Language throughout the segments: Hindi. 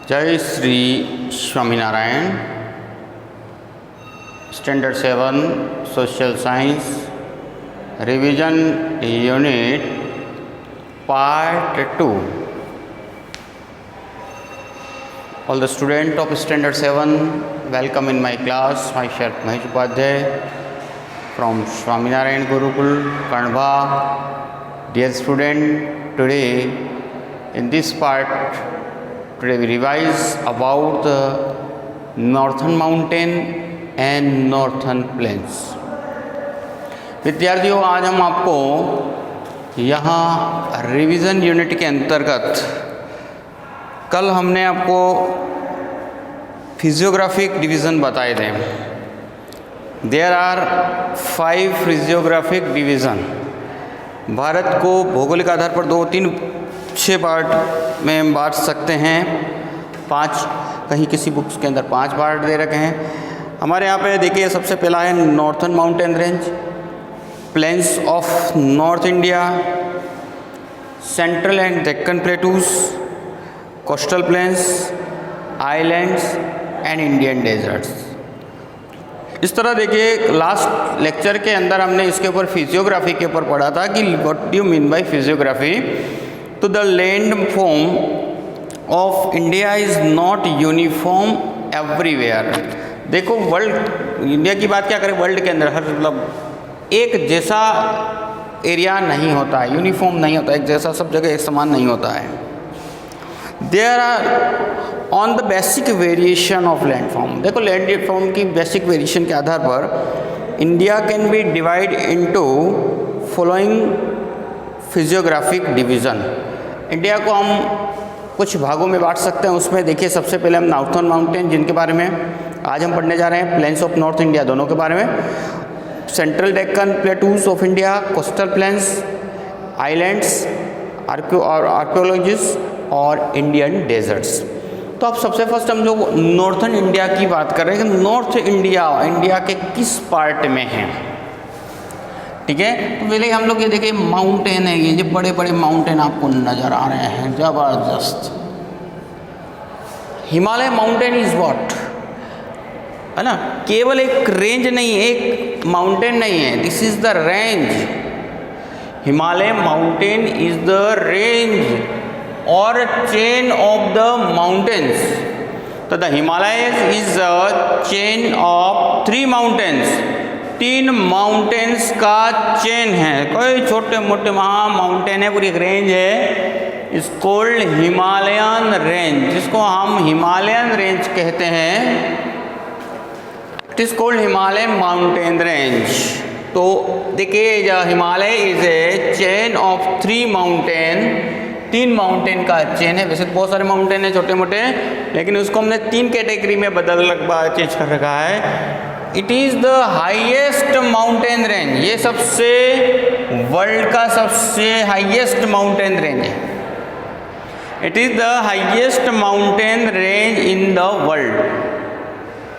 जय Shri Swaminarayan. Standard 7 social science revision unit part 2। All the students of standard 7 welcome in my class. Myself Mahesh Upadhyay from Swaminarayan Gurukul, Kanva. Dear student, today in this part, today we revise about the northern mountain and northern plains. विद्यार्थियों, आज हम आपको यहाँ रिवीजन यूनिट के अंतर्गत कल हमने आपको फिजियोग्राफिक डिवीज़न बताए थे। There are 5 physiographic division. भारत को भौगोलिक आधार पर 2-3-6 पार्ट में बांट सकते हैं। 5, कहीं किसी बुक्स के अंदर 5 पार्ट दे रखे हैं। हमारे यहाँ पे देखिए, सबसे पहला है northern mountain range, plains of north India, central and Deccan plateaus, coastal plains, islands and Indian deserts. इस तरह देखिए, लास्ट लेक्चर के अंदर हमने इसके ऊपर फिजियोग्राफी के ऊपर पढ़ा था कि what do you mean by physiography. तो the land form of India is not uniform everywhere. देखो, वर्ल्ड इंडिया की बात क्या करें, वर्ल्ड के अंदर हर मतलब एक जैसा एरिया नहीं होता है, यूनिफॉर्म नहीं होता, एक जैसा सब जगह एक समान नहीं होता है। There are on the basic variation of landform. देखो, लैंडफॉर्म की बेसिक वेरिएशन के आधार पर India can be divide into following physiographic division. India को हम कुछ भागों में बांट सकते हैं। उसमें देखिए, सबसे पहले हम नॉर्थर्न माउंटेन, जिनके बारे में आज हम पढ़ने जा रहे हैं, प्लेन्स ऑफ नॉर्थ इंडिया दोनों के बारे में, central Deccan plateaus of India, coastal plains, islands, archaeologies और इंडियन डेजर्ट्स। तो अब सबसे फर्स्ट हम लोग नॉर्थन इंडिया की बात कर रहे हैं कि नॉर्थ इंडिया के किस पार्ट में है। ठीक है, तो पहले हम लोग ये देखिए, माउंटेन है, ये जो बड़े बड़े माउंटेन आपको नज़र आ रहे हैं, ज़बरदस्त। हिमालय माउंटेन इज़ व्हाट, है ना, केवल एक रेंज नहीं, एक माउंटेन नहीं है, this is the range. Himalaya mountain is the range or chain of the mountains. तो the Himalayas is a chain of 3 mountains. 3 mountains का चेन है, कोई छोटे मोटे वहाँ माउंटेन है, पूरी एक रेंज है, इस कॉल्ड हिमालयन रेंज, जिसको हम हिमालयन रेंज कहते हैं। It is called Himalayan mountain range. तो देखिए, Himalaya is a chain of 3 mountain, 3 mountain का चेन है। वैसे तो बहुत सारे माउंटेन हैं छोटे मोटे, लेकिन उसको हमने 3 कैटेगरी में चेंज कर रखा है। It is the highest mountain range, ये सबसे वर्ल्ड का सबसे हाईएस्ट माउंटेन रेंज है। It is the highest mountain range in the world.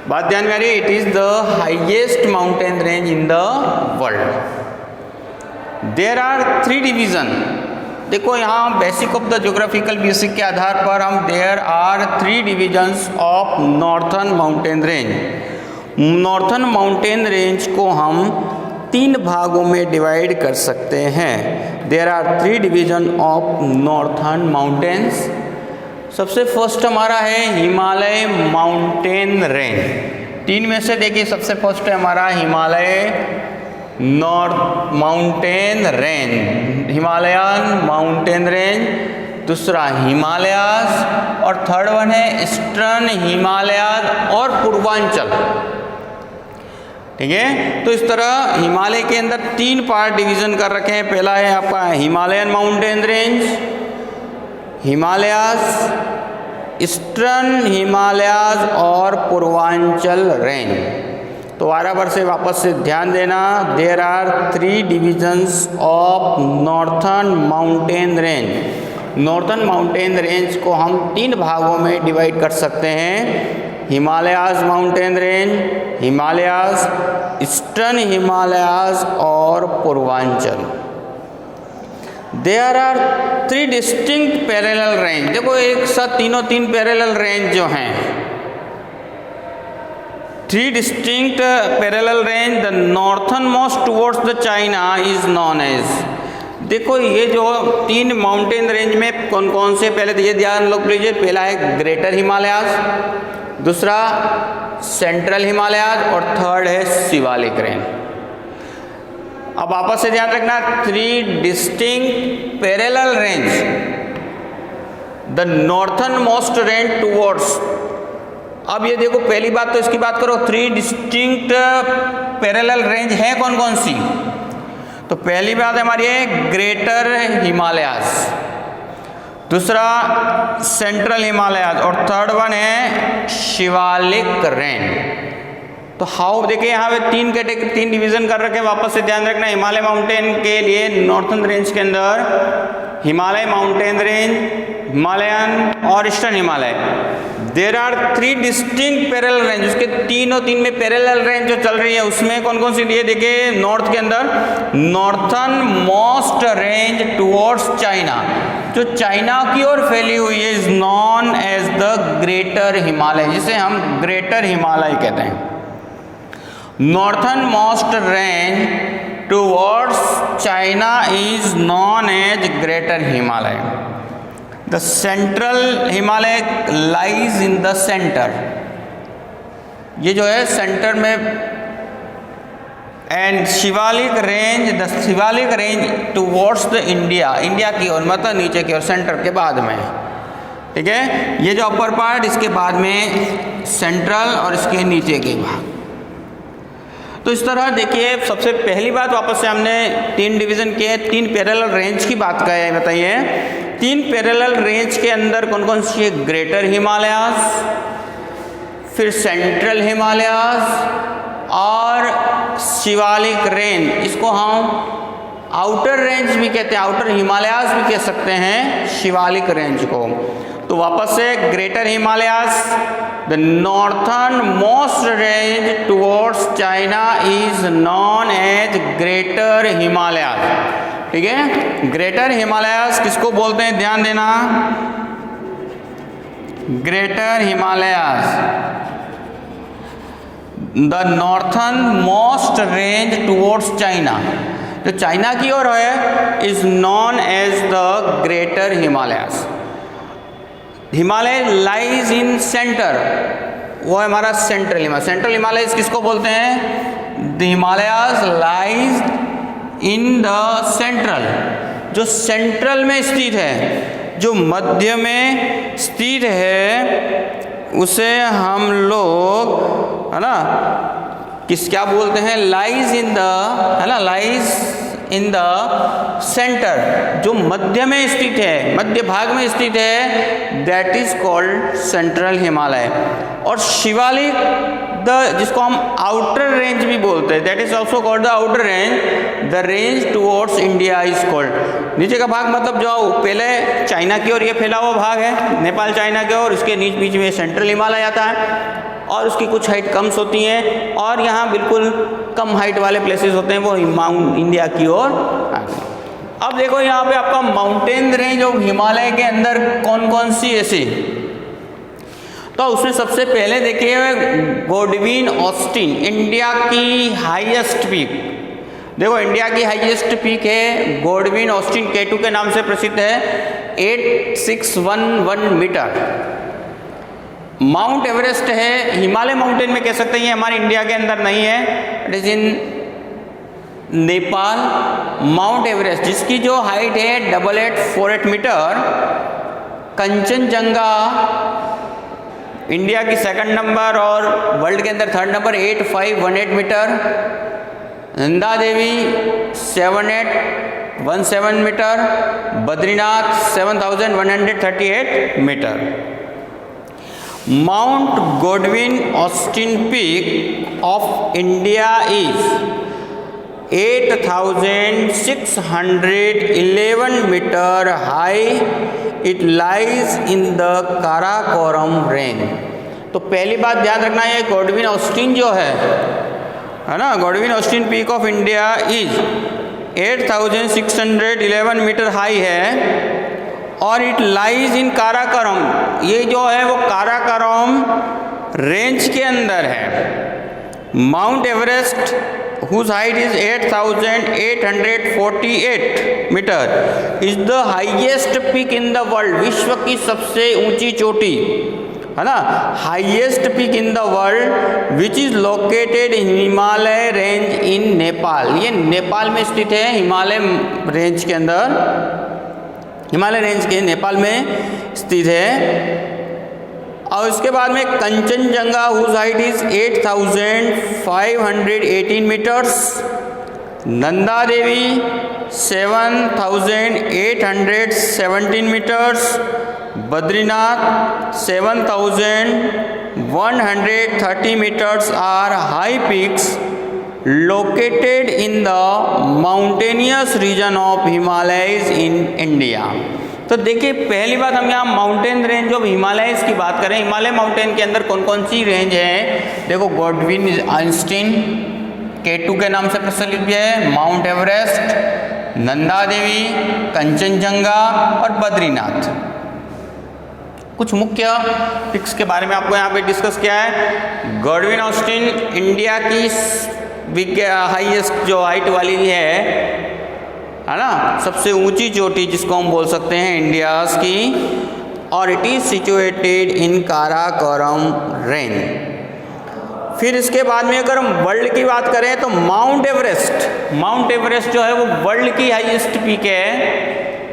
बात ध्यान में आ रही है, it is the highest mountain range in the world. There are 3 division. देखो, यहाँ basic of the geographical basic के आधार पर हम there are 3 divisions of northern mountain range. Northern mountain range को हम 3 भागों में डिवाइड कर सकते हैं। There are 3 division of northern mountains. सबसे फर्स्ट हमारा है हिमालय माउंटेन रेंज। 3 में से देखिए, सबसे फर्स्ट है हमारा Himalaya north mountain range, Himalayan mountain range. दूसरा हिमालयाज, और थर्ड वन है ईस्टर्न हिमालयाज और पूर्वांचल। ठीक है, तो इस तरह हिमालय के अंदर 3 पार्ट डिवीज़न कर रखे हैं। पहला है आपका Himalayan mountain range, Himalayas, eastern Himalayas और पूर्वांचल रेंज। तो बराबर से वापस से ध्यान देना, there are 3 divisions of northern mountain range. Northern mountain range को हम 3 भागों में डिवाइड कर सकते हैं। Himalayas mountain range, Himalayas, eastern Himalayas और Purvanchal. There are 3 distinct parallel range. देखो एक साथ तीनों 3 पैरेलल रेंज जो हैं, 3 distinct parallel range, the northernmost towards the China is known as. देखो ये जो 3 माउंटेन रेंज में कौन कौन से, पहले तो ये ध्यान लोग लीजिए, पहला है ग्रेटर हिमालयाज, दूसरा सेंट्रल हिमालयाज और थर्ड है शिवालिक रेंज। अब वापस से ध्यान रखना, 3 distinct parallel range, the northernmost range towards. अब ये देखो पहली बात तो इसकी बात करो, 3 डिस्टिंक्ट पैरेलल रेंज है कौन कौन सी? तो पहली बात हमारी है ग्रेटर हिमालयाज, दूसरा सेंट्रल हिमालयाज और थर्ड वन है शिवालिक रेंज। तो हाउ देखिए यहाँ पे 3 कैटेगरी, 3 डिवीजन कर रखे हैं। वापस से ध्यान रखना, हिमालय माउंटेन के लिए नॉर्थन रेंज के अंदर हिमालय माउंटेन रेंज, हिमालयन और eastern Himalaya. There are 3 distinct parallel range, उसके 3 और 3 में पैरेलल रेंज जो चल रही है उसमें कौन कौन सी है देखिए। नॉर्थ के अंदर northernmost range towards China, जो चाइना की ओर फैली हुई है, is known as the greater Himalaya, जिसे हम ग्रेटर हिमालय कहते हैं। Northernmost range towards China is known as greater Himalaya. The central Himalaya lies in the centre, ये जो है सेंटर में। And Shivalik range, the Shivalik range towards the India, India की ओर, मतलब नीचे की ओर, सेंटर के बाद में, ठीक है। ये जो अपर पार्ट, इसके बाद में सेंट्रल और इसके नीचे के भाग। तो इस तरह देखिए, सबसे पहली बात वापस से हमने 3 डिवीजन किए, 3 पैरेलल रेंज की बात करें, बताइए 3 पैरेलल रेंज के अंदर कौन कौन सी है? ग्रेटर हिमालयाज, फिर सेंट्रल हिमालयाज और शिवालिक रेंज। इसको हम आउटर रेंज भी कहते हैं, आउटर हिमालयाज भी कह सकते हैं शिवालिक रेंज को। तो वापस से greater Himalayas, the northernmost range towards China is known as greater Himalayas, ठीक है। ग्रेटर हिमालयाज किसको बोलते हैं, ध्यान देना, greater Himalayas, the northernmost range towards China, जो चाइना की ओर है, is known as the greater Himalayas. Himalaya lies in centre, वो है हमारा सेंट्रल हिमालय। सेंट्रल हिमालय किसको बोलते हैं? The Himalayas lies in the central, जो सेंट्रल में स्थित है, जो मध्य में स्थित है, उसे हम लोग, है ना, क्या बोलते हैं? लाइज इन द, है ना, लाइज इन द सेंटर, जो मध्य में स्थित है, मध्य भाग में स्थित है, that is called central Himalaya. और शिवालिक, द जिसको हम आउटर रेंज भी बोलते हैं, that is also called the outer range, the range towards India is called. नीचे का भाग मतलब जो पहले चाइना की ओर ये फैला हुआ भाग है, नेपाल चाइना की ओर, इसके बीच में सेंट्रल हिमालय आता है और उसकी कुछ हाइट कम होती है, और यहाँ बिल्कुल कम हाइट वाले प्लेसेस होते हैं, वो माउंट इंडिया की ओर आगे। अब देखो यहाँ पे आपका माउंटेन रेंज ऑफ हिमालय के अंदर कौन कौन सी ऐसी, तो उसमें सबसे पहले देखिए गोडविन ऑस्टिन, इंडिया की हाईएस्ट पीक। देखो इंडिया की हाईएस्ट पीक है गोडविन ऑस्टिन, K2 के नाम से प्रसिद्ध है, 8611 मीटर। माउंट एवरेस्ट है, हिमालय माउंटेन में कह सकते हैं, ये हमारे इंडिया के अंदर नहीं है, it is in Nepal. Mount Everest जिसकी जो हाइट है 8848 मीटर। कंचनजंगा इंडिया की 2nd नंबर और वर्ल्ड के अंदर 3rd number 8518 metre. Nanda Devi 7817 metre. Badrinath 7138 metre. Mount Godwin Austen peak of India is 8611 metre high. It lies in the Karakoram range. तो पहली बात ध्यान रखना है, गोडविन ऑस्टिन जो है ना, Godwin Austen peak of India is 8611 metre high है और इट लाइज इन काराकोरम। ये जो है वो काराकोरम रेंज के अंदर है। Mount Everest whose height is 8848 metre is the highest peak in the world। विश्व की सबसे ऊंची चोटी है ना, highest peak in the world which is located in Himalaya range इन नेपाल। ये नेपाल में स्थित है, हिमालय रेंज के अंदर, हिमालय रेंज के नेपाल में स्थित है। और इसके बाद में Kanchenjunga whose height is 8518 metres, Nanda Devi 7817 metres, Badrinath 7130 meters are high peaks located in the mountainous region of Himalayas in India। तो देखिए पहली बात हम यहाँ माउंटेन रेंज ऑफ हिमालयस की बात करें। हिमालय माउंटेन के अंदर कौन कौन सी रेंज है, देखो गॉडविन आइंस्टीन K2 के नाम से प्रचलित भी है, माउंट एवरेस्ट, नंदा देवी, कंचनजंगा और बद्रीनाथ। कुछ मुख्य पिक्स के बारे में आपको यहाँ पे डिस्कस किया है। गॉडविन ऑस्टिन इंडिया की हाईएस्ट जो हाइट वाली है ना, सबसे ऊंची चोटी जिसको हम बोल सकते हैं इंडियाज की, और it is situated in Karakoram range. फिर इसके बाद में अगर हम वर्ल्ड की बात करें तो माउंट एवरेस्ट जो है वो वर्ल्ड की हाईएस्ट पीक है।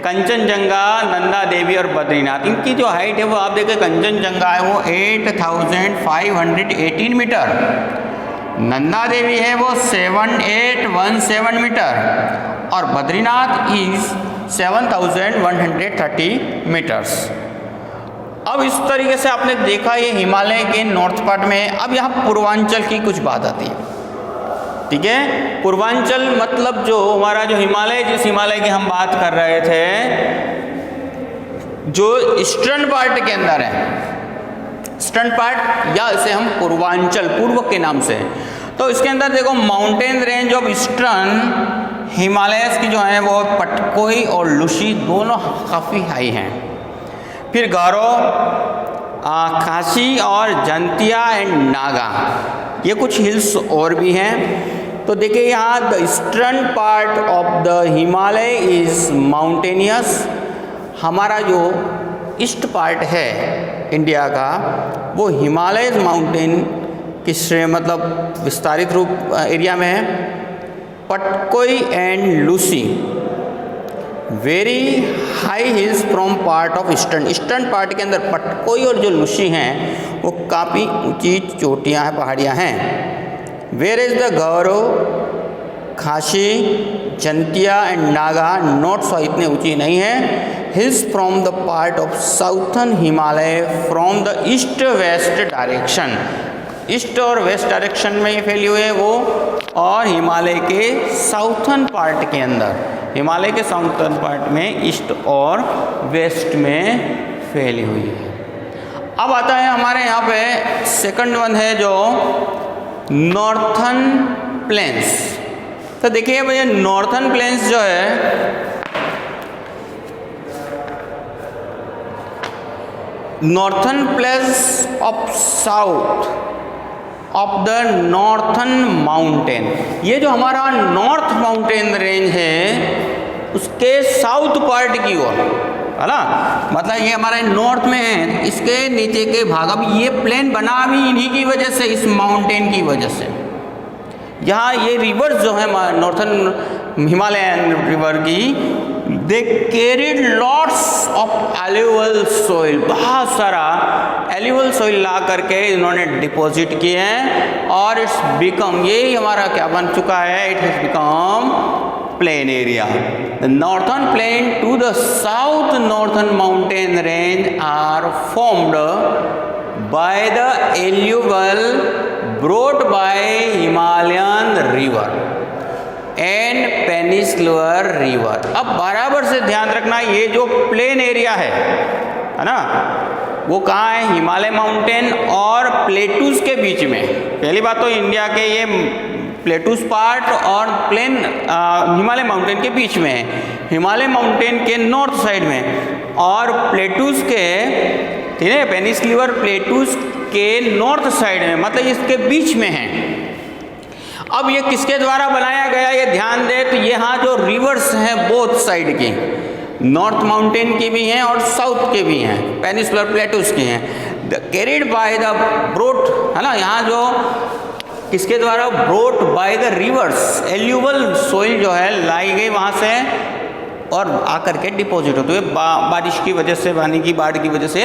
कंचनजंगा, नंदा देवी और बद्रीनाथ, इनकी जो हाइट है वो आप देखें, कंचनजंगा है वो 8518 मीटर, नंदा देवी है वो 7817 मीटर और बद्रीनाथ इज 7130 मीटर्स। अब इस तरीके से आपने देखा ये हिमालय के नॉर्थ पार्ट में। अब यहाँ पूर्वांचल की कुछ बात आती है, ठीक है। पूर्वांचल मतलब जो हमारा जो हिमालय, जिस हिमालय की हम बात कर रहे थे, जो ईस्टर्न पार्ट के अंदर है, ईस्टर्न पार्ट या इसे हम पूर्वांचल, पूर्व के नाम से। तो इसके अंदर देखो mountain range of eastern Himalayas की जो है वो पटकोई और लुशी दोनों काफ़ी हाई हैं। फिर गारो, खासी और जंतिया एंड नागा, ये कुछ हिल्स और भी हैं। तो देखिए यहाँ the eastern part of the Himalaya is mountainous. हमारा जो ईस्ट पार्ट है इंडिया का वो हिमालय माउंटेन की श्रेणी मतलब विस्तारित रूप एरिया में है। Patkai and Lucy very high heels from part of eastern part के अंदर पटकोई और जो लूसी हैं वो काफ़ी ऊंची चोटियाँ हैं, पहाड़ियाँ हैं। वेयर इज द गौरो, खासी, Jaintia and Naga not so इतने ऊंची नहीं है। Hills from the part of southern Himalaya from the east west direction, east और वेस्ट डायरेक्शन में ये फैली हुई है वो, और हिमालय के साउथर्न पार्ट के अंदर, हिमालय के साउथर्न पार्ट में ईस्ट और वेस्ट में फैली हुई है। अब आता है हमारे यहाँ पे सेकंड वन है जो नॉर्थर्न प्लेन्स। तो देखिए भैया नॉर्थर्न प्लेन्स जो है northern plains of south of the northern mountain, ये जो हमारा नॉर्थ माउंटेन रेंज है उसके साउथ पार्ट की ओर है ना, मतलब ये हमारे नॉर्थ में है, इसके नीचे के भाग। अब ये प्लेन बना भी इन्हीं की वजह से, इस माउंटेन की वजह से। यहाँ ये रिवर्स जो है नॉर्थर्न हिमालयन रिवर की, दे carried lots of alluvial soil, बहुत सारा एल्यूवल सॉइल ला करके इन्होंने डिपॉजिट किए हैं और इट्स बिकम, यही हमारा क्या बन चुका है, it has become plain area. The northern plain to the south northern mountain range are formed by the alluvial brought by Himalayan river and peninsular river. अब बराबर से ध्यान रखना, ये जो प्लेन एरिया है ना, वो कहाँ है, हिमालय माउंटेन और प्लेटूज के बीच में। पहली बात तो इंडिया के ये प्लेटूस पार्ट और प्लेन हिमालय माउंटेन के बीच में है, हिमालय माउंटेन के नॉर्थ साइड में, और प्लेटूस के, ठीक है, पेनिसलिवर प्लेटूस के नॉर्थ साइड में, मतलब इसके बीच में है। अब ये किसके द्वारा बनाया गया, ये ध्यान दे, तो यहाँ जो रिवर्स हैं बोथ साइड की, नॉर्थ माउंटेन की भी हैं और साउथ के भी हैं, पेनिसुलर प्लेटूस की हैं, कैरिड बाय द ब्रोट, है ना, यहाँ जो किसके द्वारा, brought by the reverse, alluvial soil जो है लाई गई वहाँ से और आकर के डिपॉजिट होते हुए बारिश की वजह से, पानी की बाढ़ की वजह से।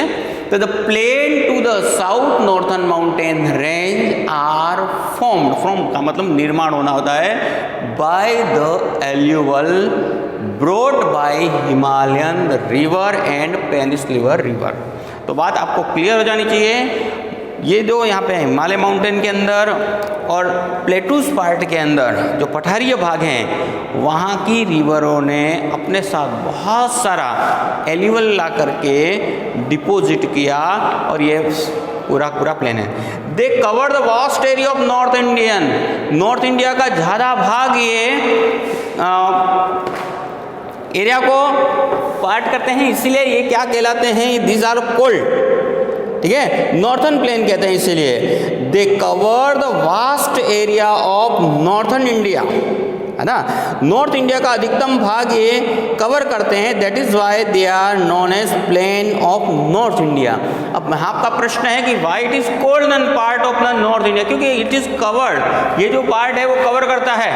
तो the plain to the south northern mountain range are formed, form का मतलब निर्माण होना होता है, by the alluvial brought by Himalayan river and peninsular river. तो बात आपको क्लियर हो जानी चाहिए, ये जो यहाँ पे हिमालय माउंटेन के अंदर और प्लेटूस पार्ट के अंदर जो पठारीय भाग हैं, वहाँ की रिवरों ने अपने साथ बहुत सारा एल्यूवल ला करके डिपॉजिट किया और ये पूरा प्लेन है। They cover the vast area of north Indian, north India का ज़्यादा भाग ये एरिया को पार्ट करते हैं, इसीलिए ये क्या कहलाते हैं, दीज आर कोल्ड, ठीक है, नॉर्थन प्लेन कहते हैं। इसीलिए they cover the vast area of northern India, है ना, नॉर्थ इंडिया का अधिकतम भाग ये कवर करते हैं, that is why they are known as plain of north India. अब आपका प्रश्न है कि why it is cold and part of the north India, क्योंकि इट इज कवर्ड, ये जो पार्ट है वो कवर करता है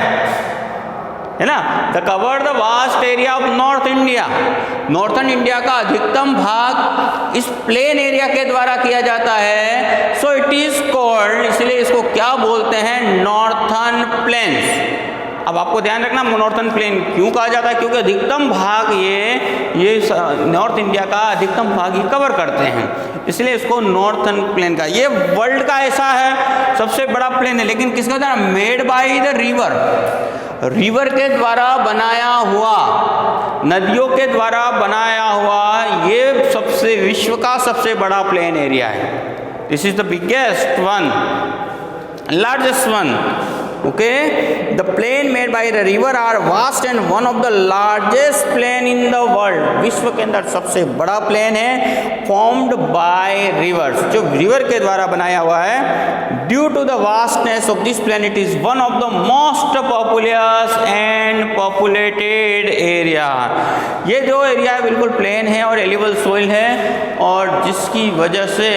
ना, the cover the vast area of north India, northern India का अधिकतम भाग इस प्लेन एरिया के द्वारा किया जाता है, सो इट इज कॉल्ड, इसलिए इसको क्या बोलते हैं, नॉर्थन प्लेन्स। अब आपको ध्यान रखना, नॉर्थन प्लेन क्यों कहा जाता है, क्योंकि अधिकतम भाग ये नॉर्थ इंडिया का अधिकतम भाग ही कवर करते हैं, इसलिए इसको नॉर्थन प्लेन का, ये वर्ल्ड का ऐसा है सबसे बड़ा प्लेन है, लेकिन किसका द्वारा, made by the river, river के द्वारा बनाया हुआ, नदियों के द्वारा बनाया हुआ, ये सबसे विश्व का सबसे बड़ा प्लेन एरिया है। This is the biggest one, largest one, okay. The plain made by the river are vast and one of the largest plain in the world, विश्व के अंदर सबसे बड़ा प्लेन है, फॉर्म्ड बाय रिवर्स, जो रिवर के द्वारा बनाया हुआ है। Due to the vastness of this plain it is one of the most populous and populated area, ये जो एरिया है बिल्कुल प्लेन है और एलिवल सोइल है, और जिसकी वजह से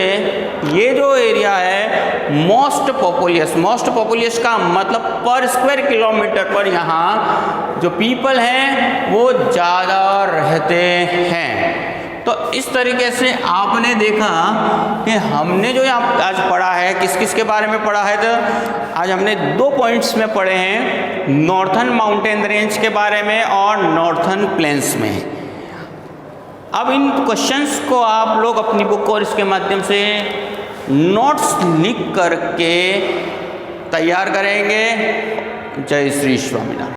ये जो एरिया है मोस्ट पॉपुलस का मतलब पर स्क्वायर किलोमीटर पर यहाँ जो पीपल हैं वो ज़्यादा रहते हैं। तो इस तरीके से आपने देखा कि हमने जो यहाँ आज पढ़ा है, किस किस के बारे में पढ़ा है, तो आज हमने 2 पॉइंट्स में पढ़े हैं, नॉर्थन माउंटेन रेंज के बारे में और नॉर्थन प्लेन्स में। अब इन क्वेश्चंस को आप लोग अपनी बुक और इसके माध्यम से नोट्स लिख करके तैयार करेंगे। जय श्री स्वामीनारायण।